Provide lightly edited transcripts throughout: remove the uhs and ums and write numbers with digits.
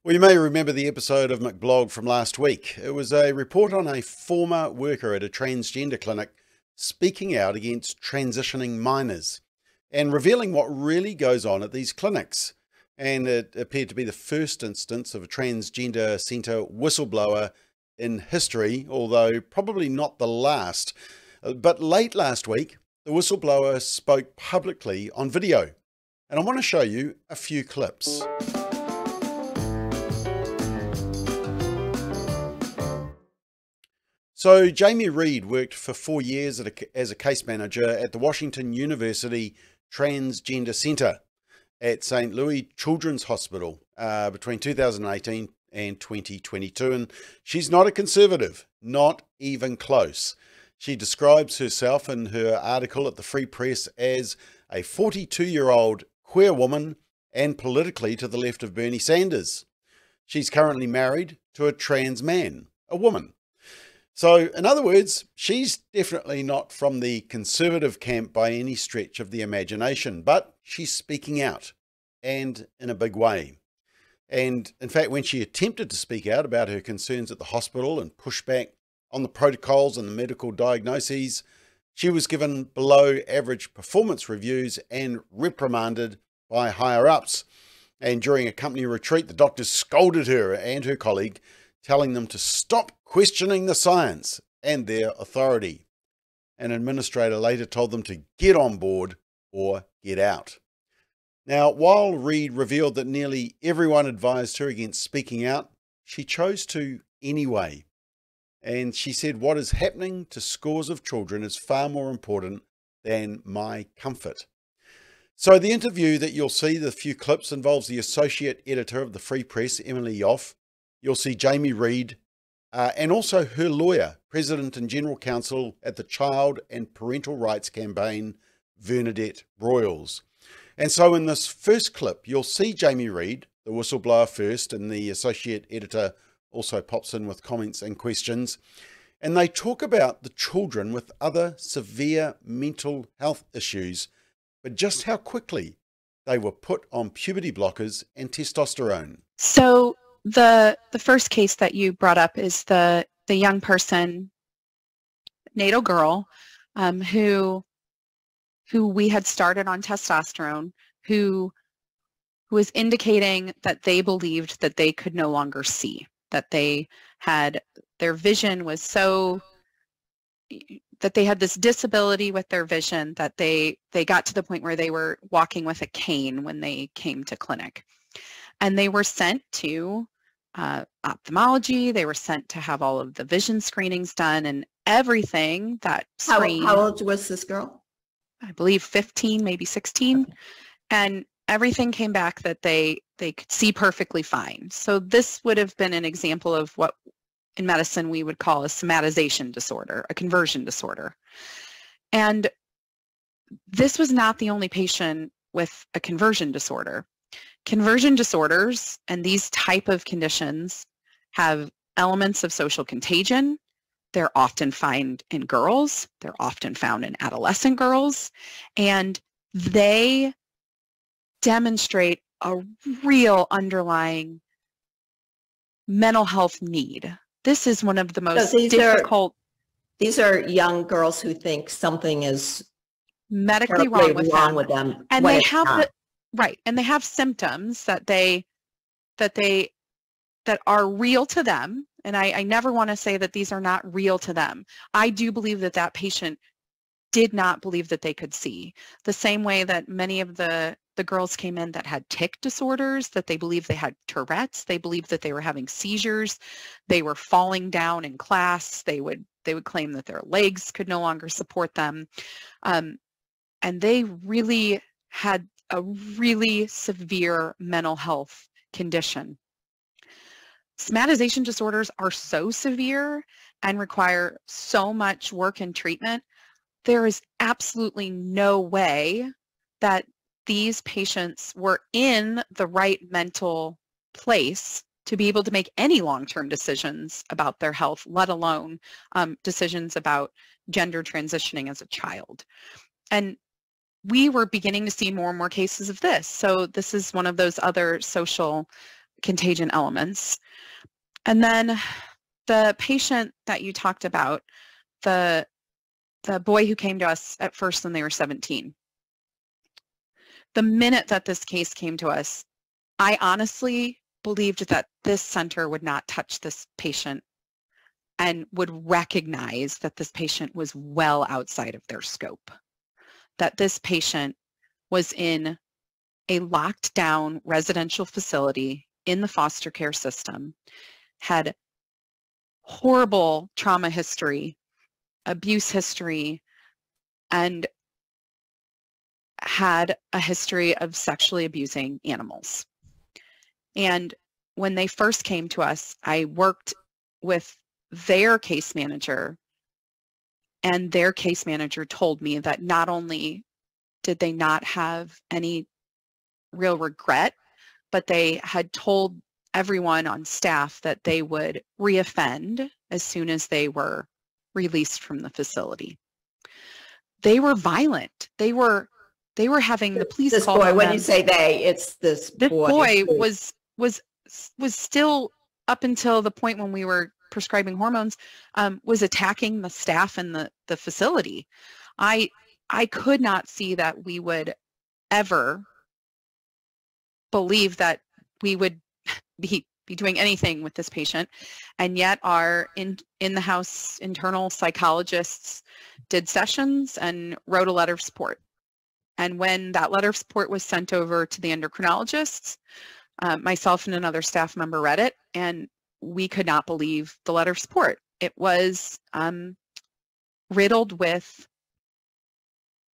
Well, you may remember the episode of McBLOG from last week. It was a report on a former worker at a transgender clinic speaking out against transitioning minors and revealing what really goes on at these clinics. And it appeared to be the first instance of a transgender centre whistleblower in history, although probably not the last. But late last week, the whistleblower spoke publicly on video. And I want to show you a few clips. So Jamie Reed worked for 4 years as a case manager at the Washington University Transgender Centre at St. Louis Children's Hospital between 2018 and 2022. And she's not a conservative, not even close. She describes herself in her article at the Free Press as a 42-year-old queer woman and politically to the left of Bernie Sanders. She's currently married to a trans man, a woman. So, in other words, she's definitely not from the conservative camp by any stretch of the imagination, but she's speaking out, and in a big way. And in fact, when she attempted to speak out about her concerns at the hospital and push back on the protocols and the medical diagnoses, she was given below average performance reviews and reprimanded by higher ups. And during a company retreat, the doctors scolded her and her colleague, telling them to stop questioning the science and their authority. An administrator later told them to get on board or get out. Now, while Reed revealed that nearly everyone advised her against speaking out, she chose to anyway. And she said, "What is happening to scores of children is far more important than my comfort." So the interview that you'll see, the few clips, involves the associate editor of the Free Press, Emily Yoff. You'll see Jamie Reed and also her lawyer, President and General Counsel at the Child and Parental Rights Campaign, Bernadette Broyles. And so in this first clip, you'll see Jamie Reed, the whistleblower first, and the associate editor also pops in with comments and questions. And they talk about the children with other severe mental health issues, but just how quickly they were put on puberty blockers and testosterone. So the first case that you brought up is the young person, natal girl, who we had started on testosterone, who was indicating that they believed that they could no longer see, that their vision was so, that they had this disability with their vision, that they got to the point where they were walking with a cane when they came to clinic. And they were sent to ophthalmology. They were sent to have all of the vision screenings done and everything that screen. How old was this girl? I believe 15, maybe 16. Okay. And everything came back that they could see perfectly fine. So this would have been an example of what in medicine we would call a somatization disorder, a conversion disorder. And this was not the only patient with a conversion disorder. Conversion disorders and these type of conditions have elements of social contagion. They're often found in girls. They're often found in adolescent girls. And they demonstrate a real underlying mental health need. This is one of the most difficult. These are young girls who think something is medically wrong with them. And they have right, and they have symptoms that are real to them. And I never want to say that these are not real to them. I do believe that patient did not believe that they could see. The same way that many of the girls came in that had tic disorders, that they believed they had Tourette's, they believed that they were having seizures, they were falling down in class, they would claim that their legs could no longer support them. And they really had a really severe mental health condition. Somatization disorders are so severe and require so much work and treatment. There is absolutely no way that these patients were in the right mental place to be able to make any long-term decisions about their health, let alone decisions about gender transitioning as a child. And we were beginning to see more and more cases of this. So this is one of those other social contagion elements. And then the patient that you talked about, the boy who came to us at first when they were 17. The minute that this case came to us, I honestly believed that this center would not touch this patient and would recognize that this patient was well outside of their scope, that this patient was in a locked down residential facility in the foster care system, had horrible trauma history, abuse history, and had a history of sexually abusing animals. And when they first came to us, I worked with their case manager, and their case manager told me that not only did they not have any real regret, but they had told everyone on staff that they would reoffend as soon as they were released from the facility. They were violent. They were having the police this call boy, them. when you say they, it's this boy. This boy was still, up until the point when we were prescribing hormones, was attacking the staff in the facility. I could not see that we would ever believe that we would be doing anything with this patient, and yet our in-the-house internal psychologists did sessions and wrote a letter of support. And when that letter of support was sent over to the endocrinologists, myself and another staff member read it, and we could not believe the letter of support. It was riddled with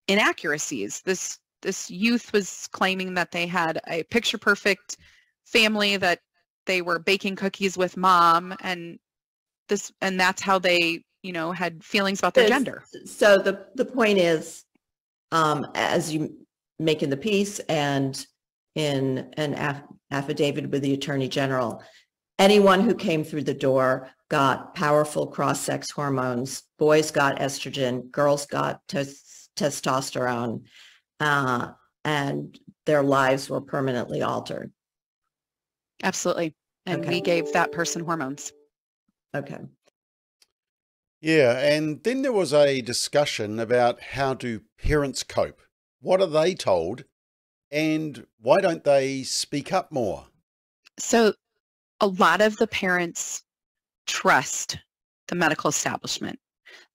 inaccuracies. This youth was claiming that they had a picture-perfect family, that they were baking cookies with mom, and that's how they, had feelings about their gender. So the point is, as you make in the piece and in an affidavit with the Attorney General, anyone who came through the door got powerful cross-sex hormones. Boys got estrogen, girls got testosterone, and their lives were permanently altered. Absolutely. And Okay. we gave that person hormones. Okay. Yeah, and then there was a discussion about how do parents cope? What are they told? And why don't they speak up more? So a lot of the parents trust the medical establishment.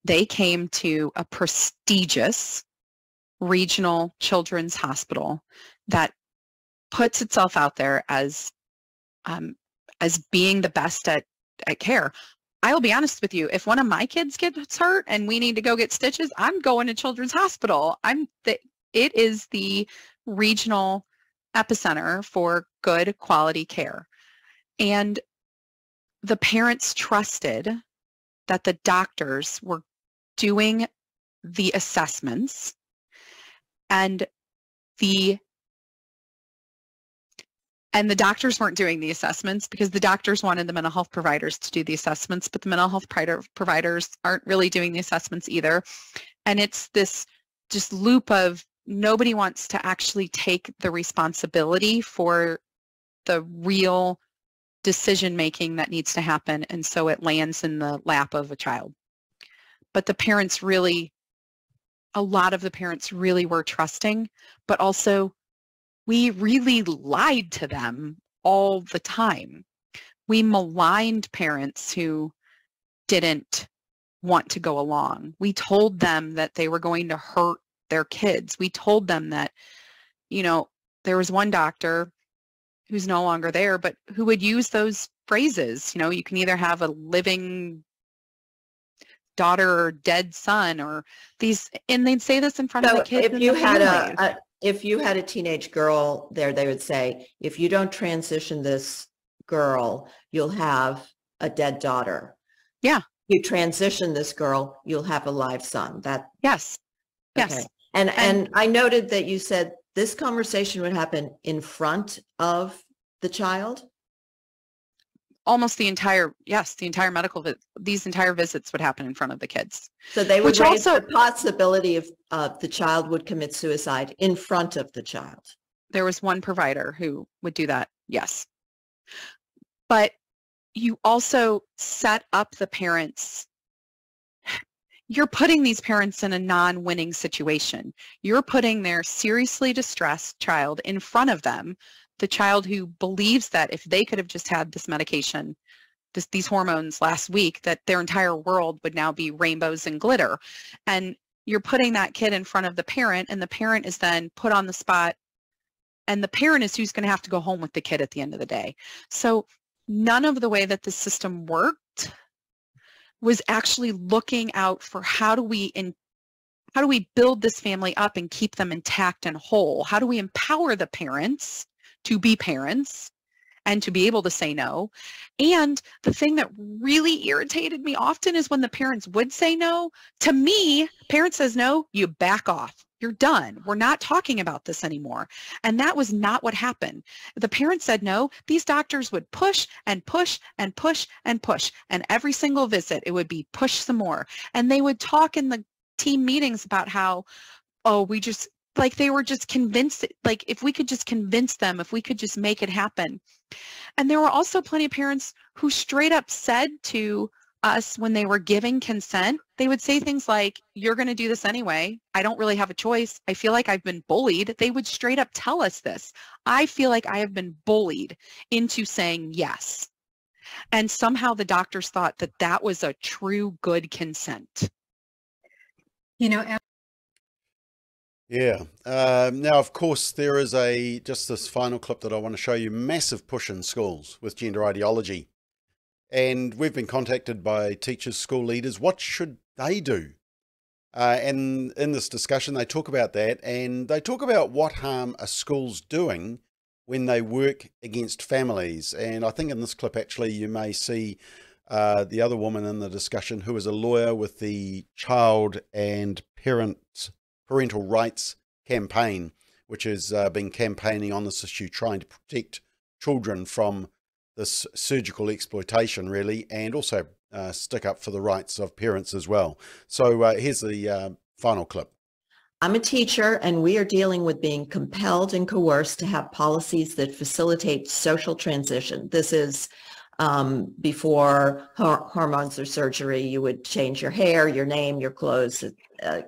They came to a prestigious regional children's hospital that puts itself out there as being the best at care. I'll be honest with you, if one of my kids gets hurt and we need to go get stitches, I'm going to Children's Hospital. It is the regional epicenter for good quality care. And the parents trusted that the doctors were doing the assessments, and the doctors weren't doing the assessments because the doctors wanted the mental health providers to do the assessments, but the mental health providers aren't really doing the assessments either. And it's this just loop of nobody wants to actually take the responsibility for the real decision-making that needs to happen, and so it lands in the lap of a child. But the parents really, a lot of the parents really were trusting, but also we really lied to them all the time. We maligned parents who didn't want to go along. We told them that they were going to hurt their kids. We told them that, there was one doctor who's no longer there, but who would use those phrases, you can either have a living daughter or dead son, or these, and they'd say this in front of the kids. If you had a teenage girl there, they would say, if you don't transition this girl, you'll have a dead daughter. Yeah. You transition this girl, you'll have a live son. Yes. Okay. Yes. And I noted that you said this conversation would happen in front of the child. Almost the entire medical these entire visits would happen in front of the kids. So they would raise the possibility of the child would commit suicide in front of the child. There was one provider who would do that. Yes. but you also set up the parents. You're putting these parents in a non-winning situation. You're putting their seriously distressed child in front of them, the child who believes that if they could have just had this medication, these hormones last week, that their entire world would now be rainbows and glitter. And you're putting that kid in front of the parent, and the parent is then put on the spot, and the parent is who's going to have to go home with the kid at the end of the day. So none of the way that the system worked was actually looking out for how do we build this family up and keep them intact and whole? How do we empower the parents to be parents and to be able to say no? And the thing that really irritated me often is when the parents would say no. To me, parent says no, you back off. You're done. We're not talking about this anymore. And that was not what happened. The parents said no. These doctors would push and push and push and push. And every single visit, it would be push some more. And they would talk in the team meetings about how, oh, we just, like they were just convinced, like if we could just convince them, if we could just make it happen. And there were also plenty of parents who straight up said to us when they were giving consent, they would say things like, you're going to do this anyway. I don't really have a choice. I feel like I've been bullied. They would straight up tell us this. I feel like I have been bullied into saying yes. And somehow the doctors thought that that was a true good consent. You know, yeah. Now, of course, there is just this final clip that I want to show you. Massive push in schools with gender ideology. And we've been contacted by teachers, school leaders. What should they do? And in this discussion, they talk about that, and they talk about what harm a school's doing when they work against families. And I think in this clip, actually, you may see the other woman in the discussion who is a lawyer with the Child and Parental Rights Campaign, which has been campaigning on this issue, trying to protect children from this surgical exploitation, really, and also stick up for the rights of parents as well. So here's the final clip. I'm a teacher, and we are dealing with being compelled and coerced to have policies that facilitate social transition. This is before hormones or surgery. You would change your hair, your name, your clothes.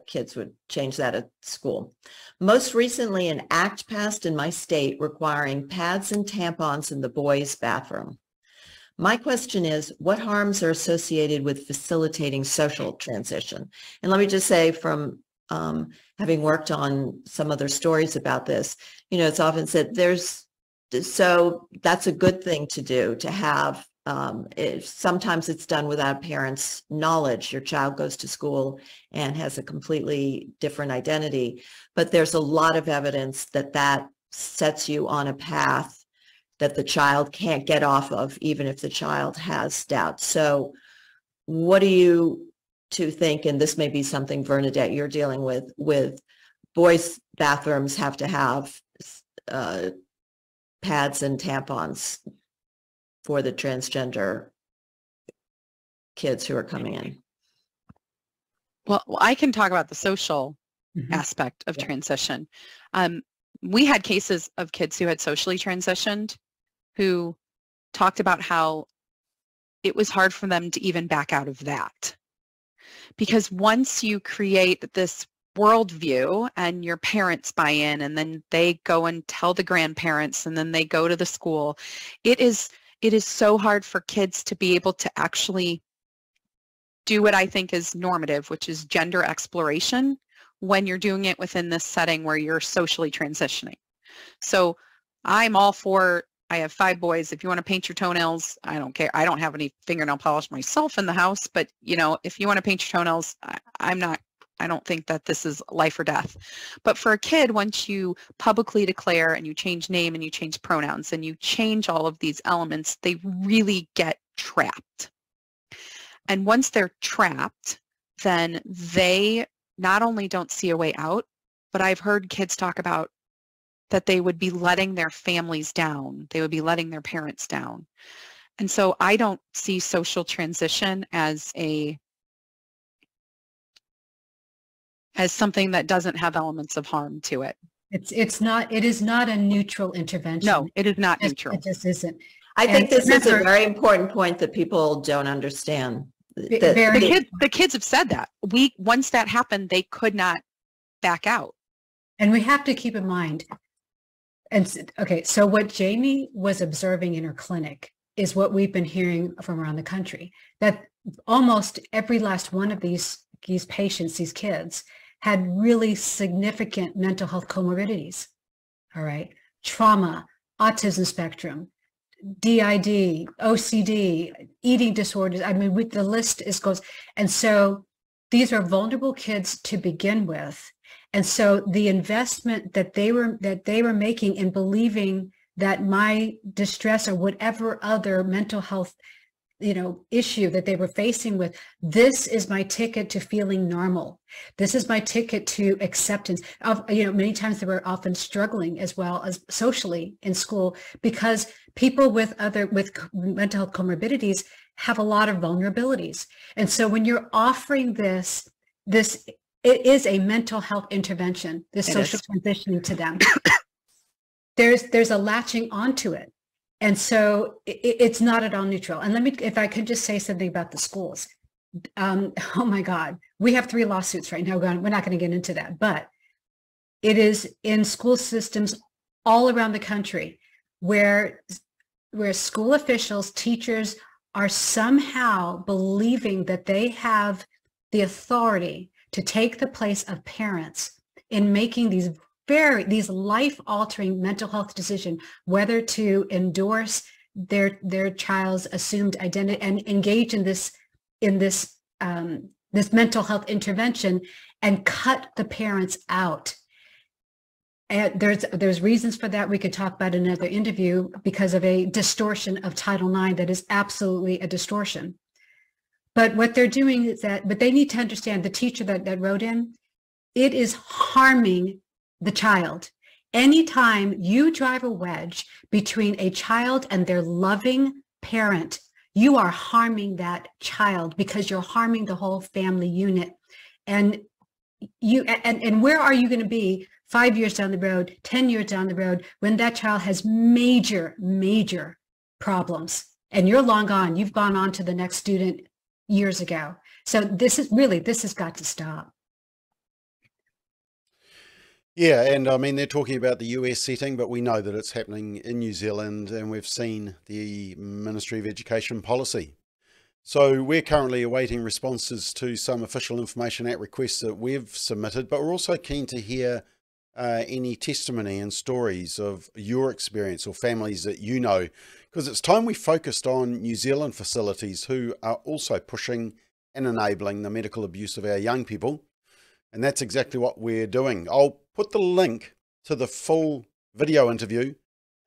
Kids would change that at school. Most recently, an act passed in my state requiring pads and tampons in the boys' bathroom. My question is, what harms are associated with facilitating social transition? And let me just say, from having worked on some other stories about this, you know, it's often said so that's a good thing to do, to have. Sometimes it's done without parents' knowledge. Your child goes to school and has a completely different identity, but there's a lot of evidence that sets you on a path that the child can't get off of, even if the child has doubts. So what do you two think, and this may be something, Bernadette, you're dealing with boys' bathrooms have to have pads and tampons for the transgender kids who are coming in? Well, I can talk about the social aspect of transition. We had cases of kids who had socially transitioned who talked about how it was hard for them to even back out of that. Because once you create this worldview and your parents buy in, and then they go and tell the grandparents, and then they go to the school, it is so hard for kids to be able to actually do what I think is normative, which is gender exploration, when you're doing it within this setting where you're socially transitioning. So I'm all for, I have 5 boys. If you want to paint your toenails, I don't care. I don't have any fingernail polish myself in the house, but you know, if you want to paint your toenails, I don't think that this is life or death. But for a kid, once you publicly declare and you change name and you change pronouns and you change all of these elements, they really get trapped. And once they're trapped, then they not only don't see a way out, but I've heard kids talk about that they would be letting their families down. They would be letting their parents down. And so I don't see social transition as something that doesn't have elements of harm to it. It is not a neutral intervention. No, it is not neutral. It just isn't. I think And this is a remember- very important point that people don't understand. The kids have said that. Once that happened, they could not back out. And we have to keep in mind, okay, so what Jamie was observing in her clinic is what we've been hearing from around the country, that almost every last one of these patients, these kids, had really significant mental health comorbidities, all right? Trauma, autism spectrum, DID, OCD, eating disorders. I mean, the list goes. And so these are vulnerable kids to begin with. And so the investment that they were making in believing that my distress or whatever other mental health, issue that they were facing with, this is my ticket to feeling normal. This is my ticket to acceptance. Many times they were often struggling as well as socially in school because people with mental health comorbidities have a lot of vulnerabilities. And so when you're offering this, it is a mental health intervention, this social transitioning to them. There's a latching onto it. And so it's not at all neutral. And if I could just say something about the schools. Oh my God, we have 3 lawsuits right now. We're not going to get into that, but it is in school systems all around the country where school officials, teachers are somehow believing that they have the authority to take the place of parents in making these life-altering mental health decisions, whether to endorse their child's assumed identity and engage in this mental health intervention and cut the parents out. And there's reasons for that we could talk about in another interview because of a distortion of Title IX that is absolutely a distortion. But what they're doing is but they need to understand, the teacher that wrote in, it is harming the child. Anytime you drive a wedge between a child and their loving parent, you are harming that child because you're harming the whole family unit. And where are you going to be 5 years down the road, 10 years down the road, when that child has major, major problems and you're long gone, you've gone on to the next student years ago. So this has got to stop. Yeah, and I mean, they're talking about the US setting, but we know that it's happening in New Zealand, and we've seen the Ministry of Education policy. So we're currently awaiting responses to some Official Information Act requests that we've submitted, but we're also keen to hear any testimony and stories of your experience or families that you know, because it's time we focused on New Zealand facilities who are also pushing and enabling the medical abuse of our young people. And that's exactly what we're doing. I'll put the link to the full video interview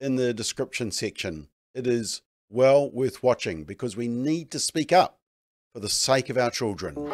in the description section. It is well worth watching because we need to speak up for the sake of our children.